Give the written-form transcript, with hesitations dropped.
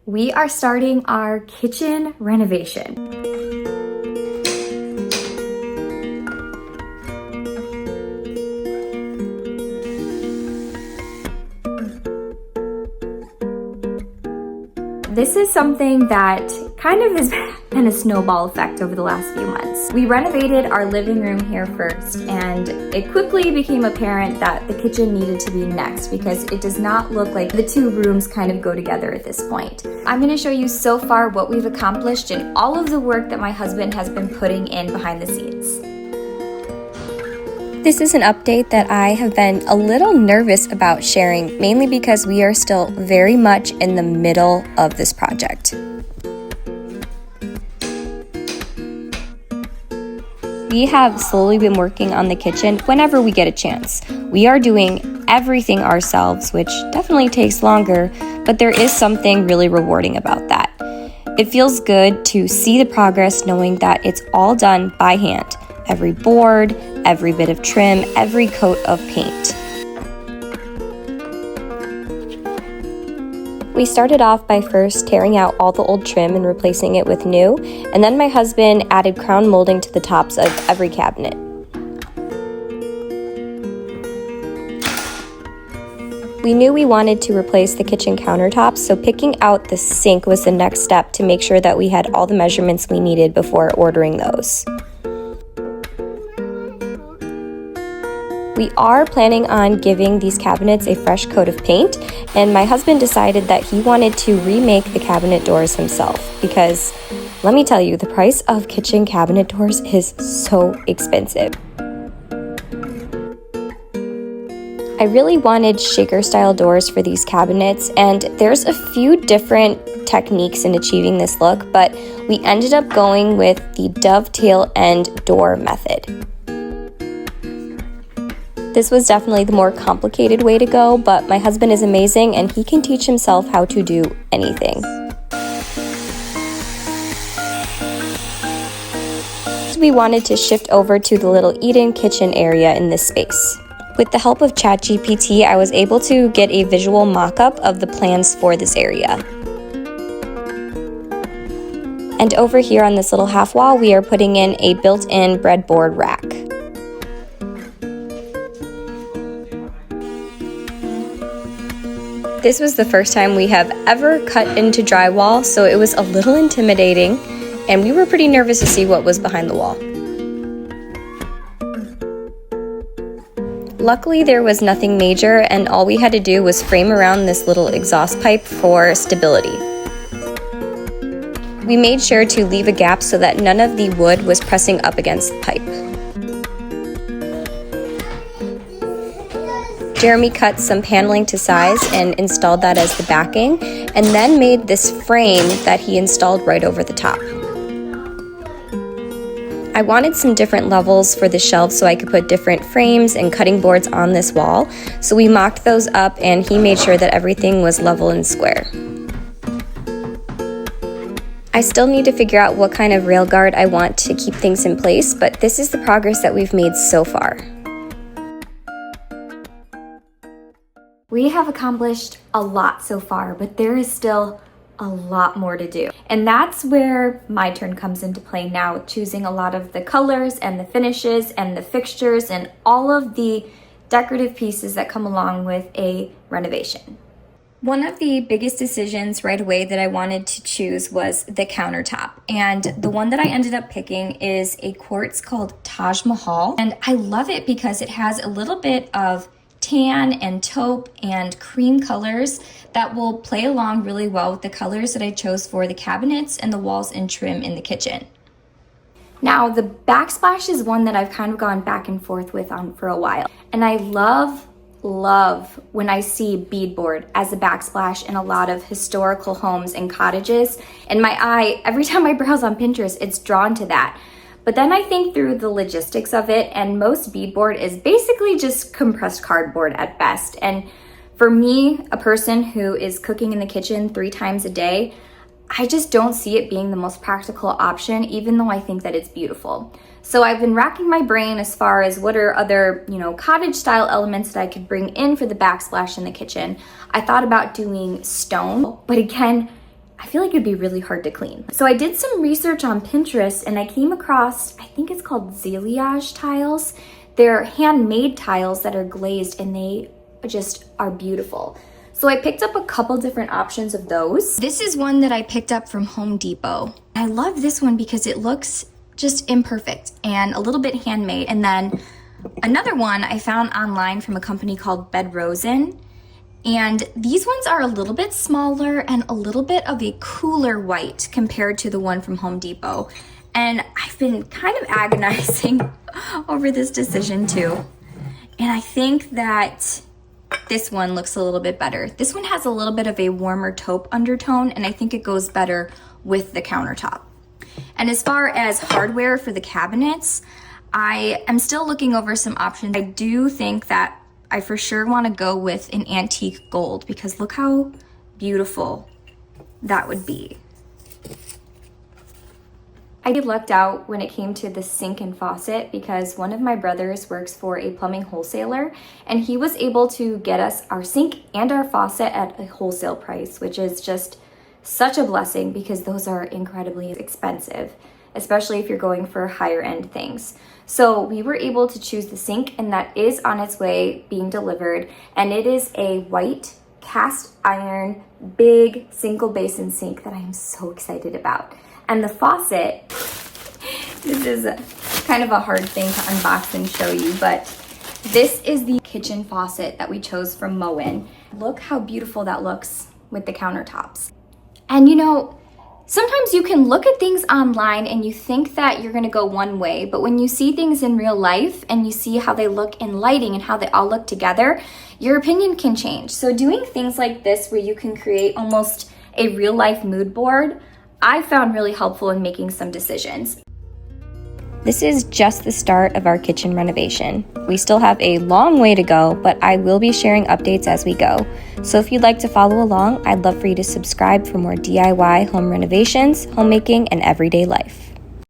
We are starting our kitchen renovation. This is something that kind of has been a snowball effect over the last few months. We renovated our living room here first, and it quickly became apparent that the kitchen needed to be next because it does not look like the two rooms kind of go together at this point. I'm going to show you so far what we've accomplished and all of the work that my husband has been putting in behind the scenes. This is an update that I have been a little nervous about sharing, mainly because we are still very much in the middle of this project. We have slowly been working on the kitchen whenever we get a chance. We are doing everything ourselves, which definitely takes longer, but there is something really rewarding about that. It feels good to see the progress knowing that it's all done by hand. Every board, every bit of trim, every coat of paint. We started off by first tearing out all the old trim and replacing it with new, and then my husband added crown molding to the tops of every cabinet. We knew we wanted to replace the kitchen countertops, so picking out the sink was the next step to make sure that we had all the measurements we needed before ordering those. We are planning on giving these cabinets a fresh coat of paint, and my husband decided that he wanted to remake the cabinet doors himself because, let me tell you, the price of kitchen cabinet doors is so expensive. I really wanted shaker style doors for these cabinets, and there's a few different techniques in achieving this look, but we ended up going with the dovetail end door method. This was definitely the more complicated way to go, but my husband is amazing and he can teach himself how to do anything. We wanted to shift over to the little eat-in kitchen area in this space. With the help of ChatGPT, I was able to get a visual mock-up of the plans for this area. And over here on this little half wall, we are putting in a built-in breadboard rack. This was the first time we have ever cut into drywall, so it was a little intimidating, and we were pretty nervous to see what was behind the wall. Luckily, there was nothing major, and all we had to do was frame around this little exhaust pipe for stability. We made sure to leave a gap so that none of the wood was pressing up against the pipe. Jeremy cut some paneling to size and installed that as the backing, and then made this frame that he installed right over the top. I wanted some different levels for the shelves so I could put different frames and cutting boards on this wall, so we mocked those up and he made sure that everything was level and square. I still need to figure out what kind of rail guard I want to keep things in place, but this is the progress that we've made so far. We have accomplished a lot so far, but there is still a lot more to do. And that's where my turn comes into play now, choosing a lot of the colors and the finishes and the fixtures and all of the decorative pieces that come along with a renovation. One of the biggest decisions right away that I wanted to choose was the countertop. And the one that I ended up picking is a quartz called Taj Mahal. And I love it because it has a little bit of tan and taupe and cream colors that will play along really well with the colors that I chose for the cabinets and the walls and trim in the kitchen. Now, the backsplash is one that I've kind of gone back and forth with for a while. And I love when I see beadboard as a backsplash in a lot of historical homes and cottages. And my eye, every time I browse on Pinterest, it's drawn to that. But then I think through the logistics of it, and most beadboard is basically just compressed cardboard at best. And for me, a person who is cooking in the kitchen 3 times a day, I just don't see it being the most practical option, even though I think that it's beautiful. So I've been racking my brain as far as what are other, cottage style elements that I could bring in for the backsplash in the kitchen. I thought about doing stone, but again, I feel like it'd be really hard to clean. So I did some research on Pinterest and I came across, I think it's called Zeliage tiles. They're handmade tiles that are glazed and they just are beautiful. So I picked up a couple different options of those. This is one that I picked up from Home Depot. I love this one because it looks just imperfect and a little bit handmade. And then another one I found online from a company called Bedrosin. And these ones are a little bit smaller and a little bit of a cooler white compared to the one from Home Depot. And I've been kind of agonizing over this decision too. And I think that this one looks a little bit better. This one has a little bit of a warmer taupe undertone, and I think it goes better with the countertop. And as far as hardware for the cabinets, I am still looking over some options. I do think that I for sure want to go with an antique gold because look how beautiful that would be. I lucked out when it came to the sink and faucet because one of my brothers works for a plumbing wholesaler and he was able to get us our sink and our faucet at a wholesale price, which is just such a blessing because those are incredibly expensive, especially if you're going for higher end things. So we were able to choose the sink and that is on its way being delivered, and it is a white cast iron big single basin sink that I am so excited about. And the faucet, this is kind of a hard thing to unbox and show you, but this is the kitchen faucet that we chose from Moen. Look how beautiful that looks with the countertops. And you know, sometimes you can look at things online and you think that you're gonna go one way, but when you see things in real life and you see how they look in lighting and how they all look together, your opinion can change. So doing things like this where you can create almost a real life mood board, I found really helpful in making some decisions. This is just the start of our kitchen renovation. We still have a long way to go, but I will be sharing updates as we go. So if you'd like to follow along, I'd love for you to subscribe for more DIY home renovations, homemaking, and everyday life.